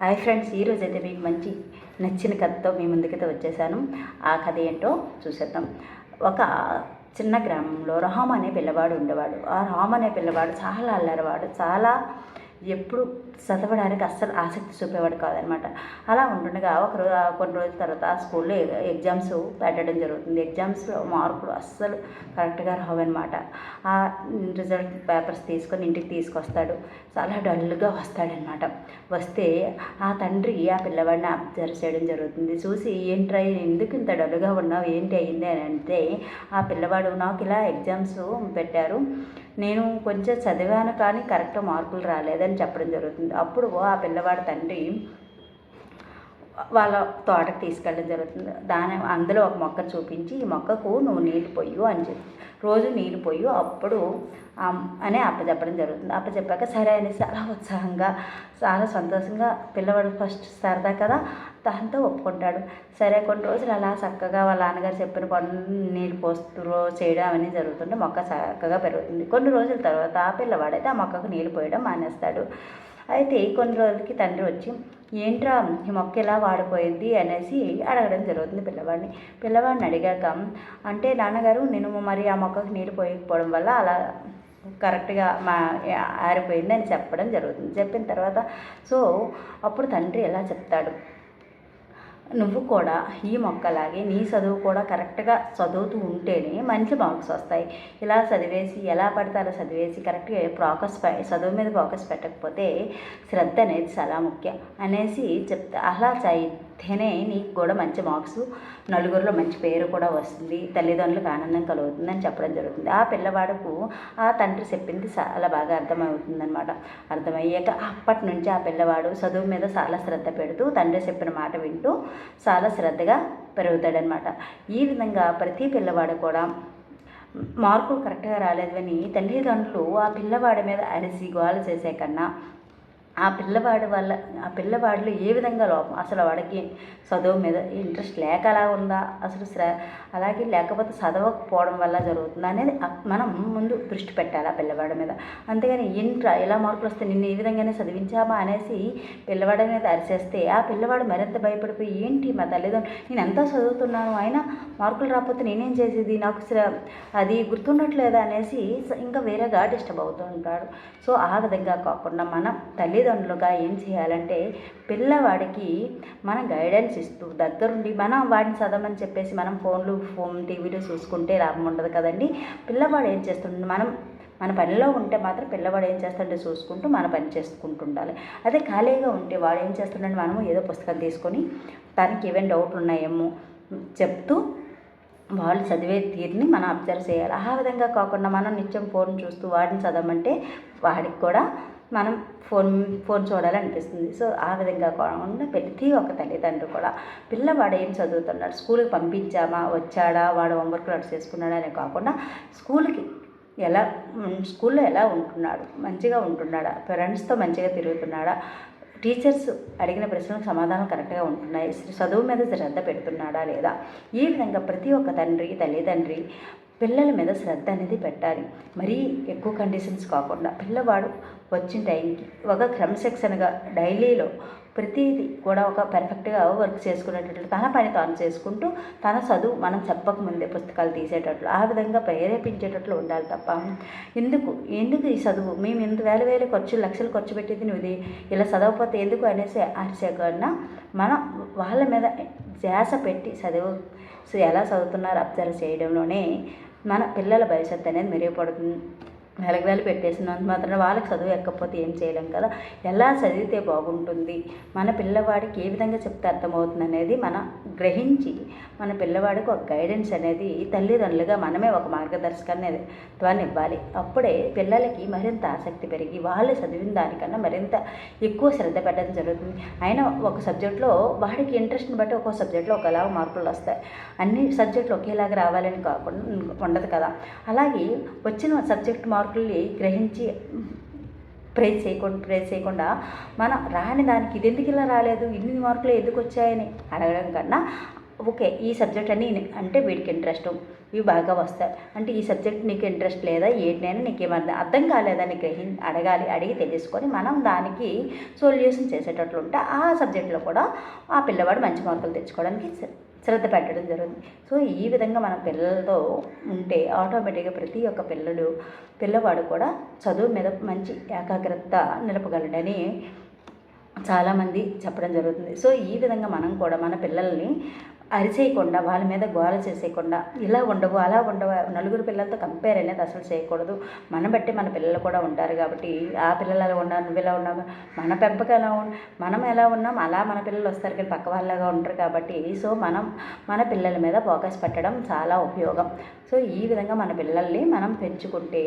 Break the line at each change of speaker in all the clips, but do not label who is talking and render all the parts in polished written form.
Hi friends, ఈరోజు అయితే మీకు మంచి నచ్చిన కథతో మీ ముందుకైతే వచ్చేసాను. ఆ కథ ఏంటో చూసేద్దాం. ఒక చిన్న గ్రామంలో రామ్ అనే పిల్లవాడు ఉండేవాడు. ఆ రామ్ అనే పిల్లవాడు చాలా అల్లరివాడు, చాలా ఎప్పుడు చదవడానికి అస్సలు ఆసక్తి చూపేవాడు కాదనమాట. అలా ఉంటుండగా కొన్ని రోజుల తర్వాత ఆ స్కూల్లో ఎగ్జామ్స్ పెట్టడం జరుగుతుంది. ఎగ్జామ్స్లో మార్కులు అస్సలు కరెక్ట్గా రావన్నమాట. ఆ రిజల్ట్ పేపర్స్ తీసుకొని ఇంటికి తీసుకొస్తాడు. చాలా డల్గా వస్తాడనమాట. వస్తే ఆ తండ్రి ఆ పిల్లవాడిని అబ్జర్వ్ చేయడం జరుగుతుంది. చూసి ఏంట్రా ఎందుకు ఇంత డల్గా ఉన్నావు, ఏంటి అయింది అని అంటే, ఆ పిల్లవాడు నాకు ఇలా ఎగ్జామ్స్ పెట్టారు, నేను కొంచెం చదివాను కానీ కరెక్ట్ మార్కులు రాలేదని చెప్పడం జరుగుతుంది. అప్పుడు ఆ పిల్లవాడి తండ్రి వాళ్ళ తోటకు తీసుకెళ్ళడం జరుగుతుంది. అందులో ఒక మొక్క చూపించి, ఈ మొక్కకు నువ్వు నీళ్ళు పొయ్యు అని చెప్పి, రోజు నీళ్ళు పొయ్యు అప్పుడు అని అప్పచెప్పడం జరుగుతుంది. అప్పచెప్పాక సరే అని చాలా ఉత్సాహంగా, చాలా సంతోషంగా, పిల్లవాడు ఫస్ట్ సరదా కదా, దాంతో ఒప్పుకుంటాడు. సరే కొన్ని రోజులు అలా చక్కగా వాళ్ళ నాన్నగారు చెప్పిన పనులు నీళ్ళు పోస్తూ చేయడం అవన్నీ జరుగుతుంటే మొక్క చక్కగా పెరుగుతుంది. కొన్ని రోజుల తర్వాత ఆ పిల్లవాడైతే ఆ మొక్కకు నీళ్ళు పోయడం మానేస్తాడు. అయితే కొన్ని రోజులకి తండ్రి వచ్చి, ఏంట్రా ఈ మొక్క ఎలా వాడిపోయింది అనేసి అడగడం జరుగుతుంది పిల్లవాడిని అడిగాక, అంటే నాన్నగారు నేను మరి ఆ మొక్కకు నీళ్ళు పోయకపోవడం వల్ల అలా కరెక్ట్గా ఆరిపోయింది అని చెప్పడం జరుగుతుంది. చెప్పిన తర్వాత అప్పుడు తండ్రి ఎలా చెప్తాడు, నువ్వు కూడా ఈ మొక్కలాగే నీ చదువు కూడా కరెక్ట్గా చదువుతూ ఉంటేనే మంచి మార్క్స్ వస్తాయి. ఇలా చదివేసి ఎలా పడితే అలా చదివేసి కరెక్ట్గా చదువు మీద ఫోకస్ పెట్టకపోతే శ్రద్ధ అనేది చాలా ముఖ్యం అనేసి చెప్తా. అలా చదివితేనే నీకు కూడా మంచి మార్క్స్, నలుగురిలో మంచి పేరు కూడా వస్తుంది, తల్లిదండ్రులకు ఆనందం కలుగుతుంది అని చెప్పడం జరుగుతుంది. ఆ పిల్లవాడుకు ఆ తండ్రి చెప్పింది చాలా బాగా అర్థమవుతుందన్నమాట. అర్థమయ్యాక అప్పటి నుంచి ఆ పిల్లవాడు చదువు మీద చాలా శ్రద్ధ పెడుతూ తండ్రి చెప్పిన మాట వింటూ చాలా శ్రద్ధగా పెరుగుతాడనమాట. ఈ విధంగా ప్రతి పిల్లవాడు కూడా మార్కులు కరెక్ట్గా రాలేదని తల్లిదండ్రులు ఆ పిల్లవాడి మీద అరిసి గోల చేసే కన్నా ఆ పిల్లవాడిలో ఏ విధంగా లోపం, అసలు వాడికి చదువు మీద ఇంట్రెస్ట్ లేక అలా ఉందా, అసలు అలాగే లేకపోతే చదవకపోవడం వల్ల జరుగుతుందా అనేది మనం ముందు దృష్టి పెట్టాలి ఆ పిల్లవాడి మీద. అంతేగాని ఏంట్రా ఇలా మార్కులు వస్తే నిన్ను ఈ విధంగానే చదివించామా అనేసి పిల్లవాడి మీద అరిచేస్తే ఆ పిల్లవాడు మరింత భయపడిపోయి, ఏంటి మా తల్లిదండ్రులు నేను ఎంతో చదువుతున్నాను అయినా మార్కులు రాకపోతే నేనేం చేసేది, నాకు అది గుర్తుండట్లేదా అనేసి ఇంకా వేరేగా డిస్టర్బ్ అవుతూ ఉంటాడు. ఆ విధంగా కాకుండా మనం తల్లిదండ్రులుగా ఏం చేయాలంటే, పిల్లవాడికి మనం గైడెన్స్ ఇస్తూ దగ్గరుండి మనం వాడిని చదవమని చెప్పేసి మనం టీవీలు చూసుకుంటే లాభం ఉండదు కదండి. పిల్లవాడు ఏం చేస్తుండే, మన పనిలో ఉంటే మాత్రం పిల్లవాడు ఏం చేస్తుంటే చూసుకుంటూ మన పని చేసుకుంటూ ఉండాలి. అదే ఖాళీగా ఉంటే వాడు ఏం చేస్తుండే, మనము ఏదో పుస్తకం తీసుకొని తనకి ఏమైనా డౌట్లు ఉన్నాయేమో చెప్తూ వాళ్ళు చదివే తీరుని మనం అబ్జర్వ్ చేయాలి. ఆ విధంగా కాకుండా మనం నిత్యం ఫోన్ చూస్తూ వాడిని చదవమంటే వాడికి కూడా మనం ఫోన్ చూడాలనిపిస్తుంది. ఆ విధంగా కాకుండా ప్రతి ఒక్క తల్లిదండ్రులు కూడా పిల్లవాడు ఏం చదువుతున్నాడు, స్కూల్కి పంపించామా, వచ్చాడా, వాడు హోంవర్క్ అటు చేసుకున్నాడా అని కాకుండా స్కూల్లో ఎలా ఉంటున్నాడు, మంచిగా ఉంటున్నాడా, ఫ్రెండ్స్తో మంచిగా తిరుగుతున్నాడా, టీచర్స్ అడిగిన ప్రశ్నలకు సమాధానం కరెక్ట్గా ఉంటున్నాయి, చదువు మీద శ్రద్ధ పెడుతున్నాడా లేదా, ఈ విధంగా ప్రతి ఒక్క తల్లిదండ్రి పిల్లల మీద శ్రద్ధ అనేది పెట్టాలి. మరీ ఎక్కువ కండిషన్స్ కాకుండా పిల్లవాడు వచ్చిన టైంకి ఒక క్రమశిక్షణగా డైలీలో ప్రతిదీ కూడా ఒక పర్ఫెక్ట్గా వర్క్ చేసుకునేటట్లు తన పని తాను చేసుకుంటూ తన చదువు మనం చెప్పకముందే పుస్తకాలు తీసేటట్లు ఆ విధంగా ప్రేరేపించేటట్లు ఉండాలి తప్ప ఎందుకు ఈ చదువు మేము ఇంత వేల లక్షలు ఖర్చు పెట్టేది నువ్వు ఇలా చదవకపోతే ఎందుకు అనేసి అరిచేకన్నా మనం వాళ్ళ మీద ధ్యాస పెట్టి ఎలా చదువుతున్నారో అబ్జర్వ్ చేయడంలోనే మన పిల్లల భవిష్యత్తు అనేది మెరుగుపడుతుంది. వేలు పెట్టేసినంత మాత్రం వాళ్ళకి చదువు ఎక్కకపోతే ఏం చేయలేం కదా. ఎలా చదివితే బాగుంటుంది, మన పిల్లవాడికి ఏ విధంగా చెప్తే అర్థమవుతుంది అనేది మనం గ్రహించి మన పిల్లవాడికి ఒక గైడెన్స్ అనేది తల్లిదండ్రులుగా మనమే ఒక మార్గదర్శకాన్ని ఇవ్వాలి. అప్పుడే పిల్లలకి మరింత ఆసక్తి పెరిగి వాళ్ళు చదివిన దానికన్నా మరింత ఎక్కువ శ్రద్ధ పెట్టడం జరుగుతుంది. అయినా ఒక సబ్జెక్ట్లో వాడికి ఇంట్రెస్ట్ని బట్టి ఒక్కో సబ్జెక్ట్లో ఒకలాగా మార్కులు వస్తాయి. అన్ని సబ్జెక్టులు ఒకేలాగా రావాలని కాకుండా ఉండదు కదా. అలాగే వచ్చిన సబ్జెక్ట్ మార్కుల్ని గ్రహించి ప్రేజ్ చేయకుండా మనం రాని దానికి ఇది ఎందుకు ఇలా రాలేదు, ఇన్ని మార్కులు ఎందుకు వచ్చాయని అడగడం కన్నా ఓకే ఈ సబ్జెక్ట్ అని అంటే వీడికి ఇంట్రెస్ట్, ఇవి బాగా వస్తాయి అంటే ఈ సబ్జెక్ట్ నీకు ఇంట్రెస్ట్ లేదా ఏంటైనా నీకు ఏమన్నా అర్థం కాలేదని అడిగి తెలుసుకొని మనం దానికి సొల్యూషన్ చేసేటట్లు ఉంటే ఆ సబ్జెక్ట్లో కూడా ఆ పిల్లవాడు మంచి మార్కులు తెచ్చుకోవడానికి శ్రద్ధ పెట్టడం జరుగుతుంది. సో ఈ విధంగా మన పిల్లలతో ఉంటే ఆటోమేటిక్గా ప్రతి ఒక్క పిల్లవాడు కూడా చదువు మీద మంచి ఏకాగ్రత నిలపగలడని చాలామంది చెప్పడం జరుగుతుంది. సో ఈ విధంగా మనం కూడా మన పిల్లల్ని అరిచేయకుండా, వాళ్ళ మీద గోల చేసేయకుండా, ఇలా ఉండవు అలా ఉండవు, నలుగురు పిల్లలతో కంపేర్ అనేది అసలు చేయకూడదు. మనం బట్టి మన పిల్లలు కూడా ఉంటారు కాబట్టి ఆ పిల్లలు అలా ఉన్నారు, నువ్వు ఇలా ఉన్నావు, మన పెంపకం ఎలా మనం ఎలా ఉన్నాం అలా మన పిల్లలు వస్తారు కానీ పక్క వాళ్ళగా ఉంటారు కాబట్టి సో మనం మన పిల్లల మీద ఫోకస్ పెట్టడం చాలా ఉపయోగం. సో ఈ విధంగా మన పిల్లల్ని మనం పెంచుకుంటే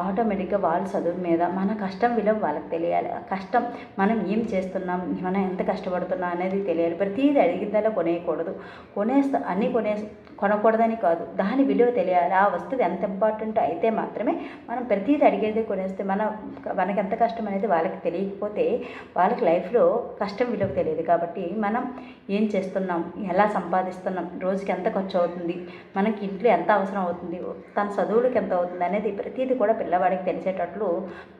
ఆటోమేటిక్గా వాళ్ళ చదువు మీద మన కష్టం విలువ వాళ్ళకి తెలియాలి. కష్టం మనం ఏం చేస్తున్నాం, మనం ఎంత కష్టపడుతున్నాం అనేది తెలియాలి. ప్రతిదీ అడిగిందలా కొనేయకూడదు. అన్నీ కొనకూడదని కాదు, దాని విలువ తెలియాలి. ఆ వస్తువు ఎంత ఇంపార్టెంట్ అయితే మాత్రమే మనం ప్రతిదీ అడిగేది కొనేస్తే మనకి ఎంత కష్టం అనేది వాళ్ళకి తెలియకపోతే వాళ్ళకి లైఫ్లో కష్టం విలువ తెలియదు. కాబట్టి మనం ఏం చేస్తున్నాం, ఎలా సంపాదిస్తున్నాం, రోజుకి ఎంత ఖర్చు అవుతుంది, మనకి ఇంట్లో ఎంత అవసరం అవుతుంది, తన చదువులకు ఎంత అవుతుంది అనేది ప్రతిదీ కూడా పిల్లవాడికి తెలిసేటట్లు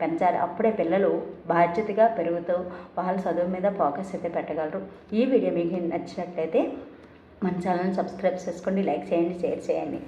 పెంచాలి. అప్పుడే పిల్లలు బాధ్యతగా పెరుగుతూ వాళ్ళ చదువు మీద ఫోకస్ అయితే పెట్టగలరు. ఈ వీడియో మీకు నచ్చినట్లయితే మన ఛానల్ని సబ్స్క్రైబ్ చేసుకోండి, లైక్ చేయండి, షేర్ చేయండి.